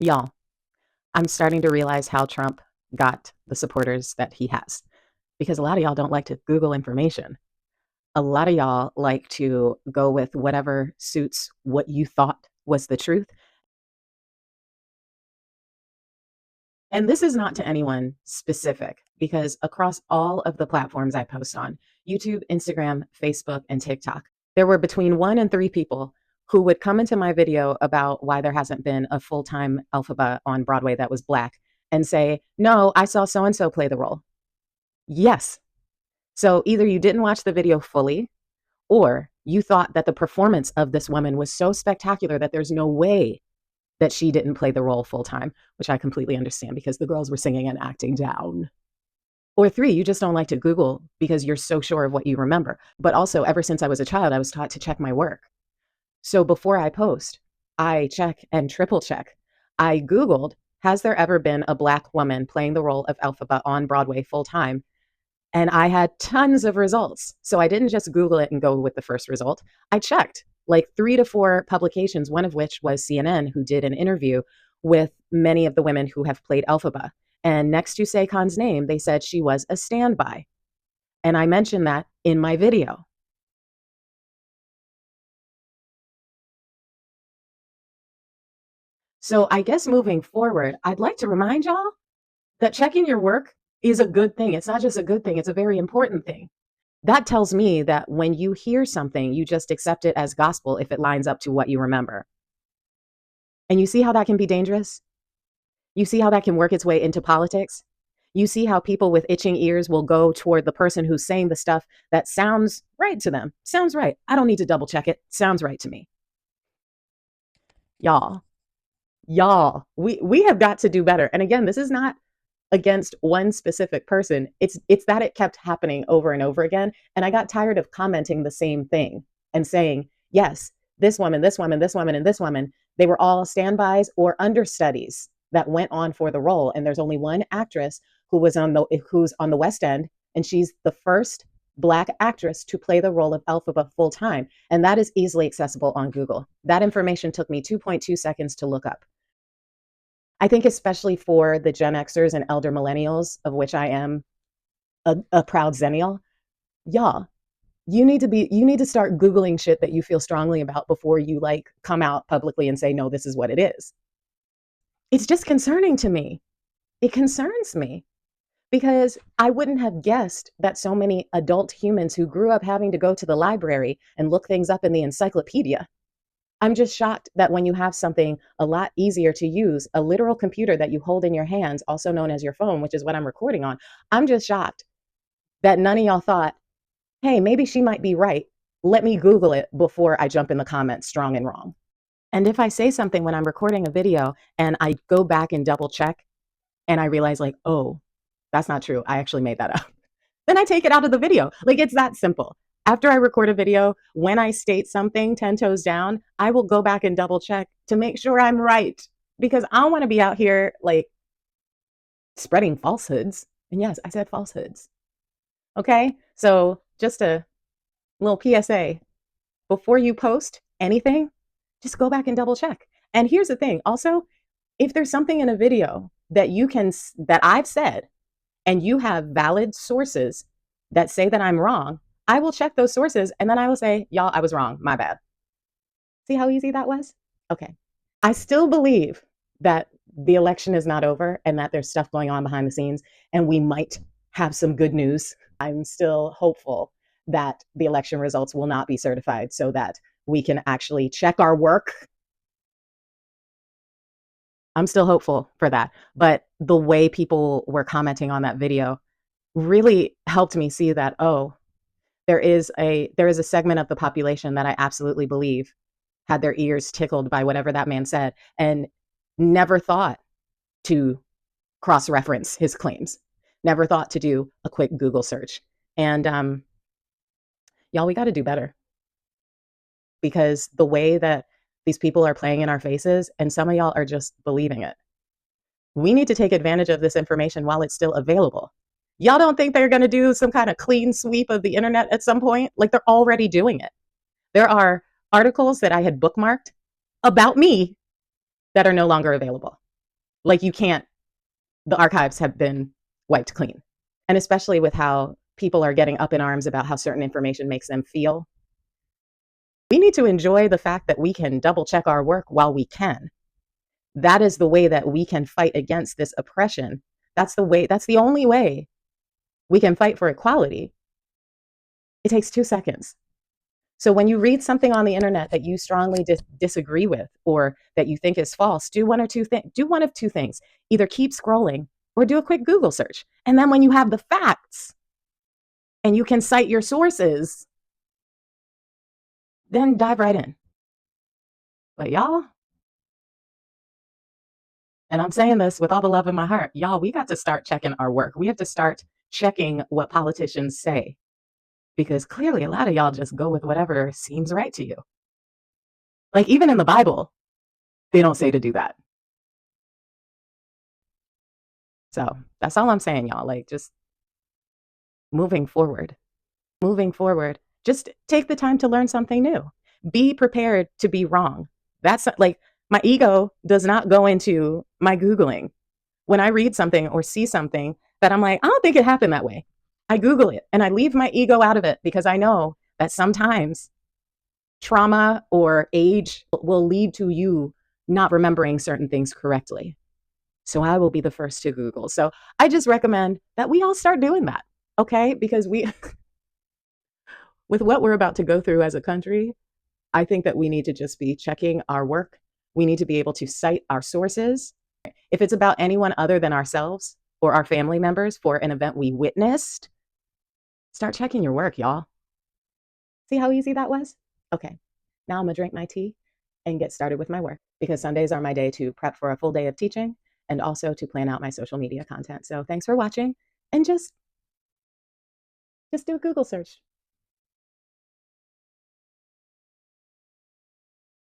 Y'all, I'm starting to realize how Trump got the supporters that he has because a lot of y'all don't like to Google information. A lot of y'all like to go with whatever suits what you thought was the truth. And this is not to anyone specific because across all of the platforms I post on YouTube, Instagram, Facebook, and TikTok, there were between 1 and 3 people who would come into my video about why there hasn't been a full time Elphaba on Broadway that was Black and say, no, I saw so and so play the role. Yes. So either you didn't watch the video fully or you thought that the performance of this woman was so spectacular that there's no way that she didn't play the role full time, which I completely understand because the girls were singing and acting down. Or 3, you just don't like to Google because you're so sure of what you remember. But also, ever since I was a child, I was taught to check my work. So before I post, I check and triple check. I Googled, has there ever been a Black woman playing the role of Elphaba on Broadway full time? And I had tons of results. So I didn't just Google it and go with the first result. I checked like 3 to 4 publications, one of which was CNN, who did an interview with many of the women who have played Elphaba. And next to Say Khan's name, they said she was a standby. And I mentioned that in my video. So I guess moving forward, I'd like to remind y'all that checking your work is a good thing. It's not just a good thing, it's a very important thing. That tells me that when you hear something, you just accept it as gospel if it lines up to what you remember. And you see how that can be dangerous? You see how that can work its way into politics? You see how people with itching ears will go toward the person who's saying the stuff that sounds right to them. Sounds right. I don't need to double check it. Sounds right to me. Y'all, we have got to do better. And again, this is not against one specific person. It's that it kept happening over and over again. And I got tired of commenting the same thing and saying, yes, this woman, this woman, this woman, and this woman, they were all standbys or understudies that went on for the role. And there's only one actress who's on the West End, and she's the first Black actress to play the role of Elphaba full time. And that is easily accessible on Google. That information took me 2.2 seconds to look up. I think especially for the Gen Xers and elder millennials, of which I am a proud Zennial, y'all, you need to start Googling shit that you feel strongly about before you like come out publicly and say, no, this is what it is. It's just concerning to me. It concerns me because I wouldn't have guessed that so many adult humans who grew up having to go to the library and look things up in the encyclopedia. I'm just shocked that when you have something a lot easier to use, a literal computer that you hold in your hands, also known as your phone, which is what I'm recording on, I'm just shocked that none of y'all thought, hey, maybe she might be right. Let me Google it before I jump in the comments strong and wrong. And if I say something when I'm recording a video and I go back and double check and I realize, like, oh, that's not true, I actually made that up, then I take it out of the video. Like, it's that simple. After I record a video, when I state something 10 toes down, I will go back and double check to make sure I'm right because I don't want to be out here like spreading falsehoods. And yes, I said falsehoods. Okay. So just a little PSA before you post anything, just go back and double check. And here's the thing also, if there's something in a video that I've said and you have valid sources that say that I'm wrong, I will check those sources and then I will say, y'all, I was wrong. My bad. See how easy that was? Okay. I still believe that the election is not over and that there's stuff going on behind the scenes and we might have some good news. I'm still hopeful that the election results will not be certified so that we can actually check our work. I'm still hopeful for that. But the way people were commenting on that video really helped me see that, oh, there is a segment of the population that I absolutely believe had their ears tickled by whatever that man said and never thought to cross-reference his claims, never thought to do a quick Google search. And y'all, we got to do better because the way that these people are playing in our faces, and some of y'all are just believing it. We need to take advantage of this information while it's still available. Y'all don't think they're going to do some kind of clean sweep of the internet at some point? Like they're already doing it. There are articles that I had bookmarked about me that are no longer available. Like you can't, the archives have been wiped clean. And especially with how people are getting up in arms about how certain information makes them feel, we need to enjoy the fact that we can double check our work while we can. That is the way that we can fight against this oppression. That's the only way we can fight for equality. It takes 2 seconds. So when you read something on the internet that you strongly disagree with or that you think is false, do one of two things. Either keep scrolling or do a quick Google search. And then when you have the facts and you can cite your sources, then dive right in. But y'all, and I'm saying this with all the love in my heart, y'all, we got to start checking our work. We have to start checking what politicians say because clearly a lot of y'all just go with whatever seems right to you. Like even in the Bible, they don't say to do that. So that's all I'm saying, y'all. Like just moving forward, moving forward, just take the time to learn something new. Be prepared to be wrong. That's like my ego does not go into my Googling. When I read something or see something that I'm like, I don't think it happened that way, I Google it and I leave my ego out of it because I know that sometimes trauma or age will lead to you not remembering certain things correctly. So I will be the first to Google. So I just recommend that we all start doing that, okay? Because with what we're about to go through as a country, I think that we need to just be checking our work. We need to be able to cite our sources. If it's about anyone other than ourselves or our family members for an event we witnessed, start checking your work, y'all. See how easy that was? Okay, now I'm gonna drink my tea and get started with my work because Sundays are my day to prep for a full day of teaching and also to plan out my social media content. So thanks for watching and just do a Google search.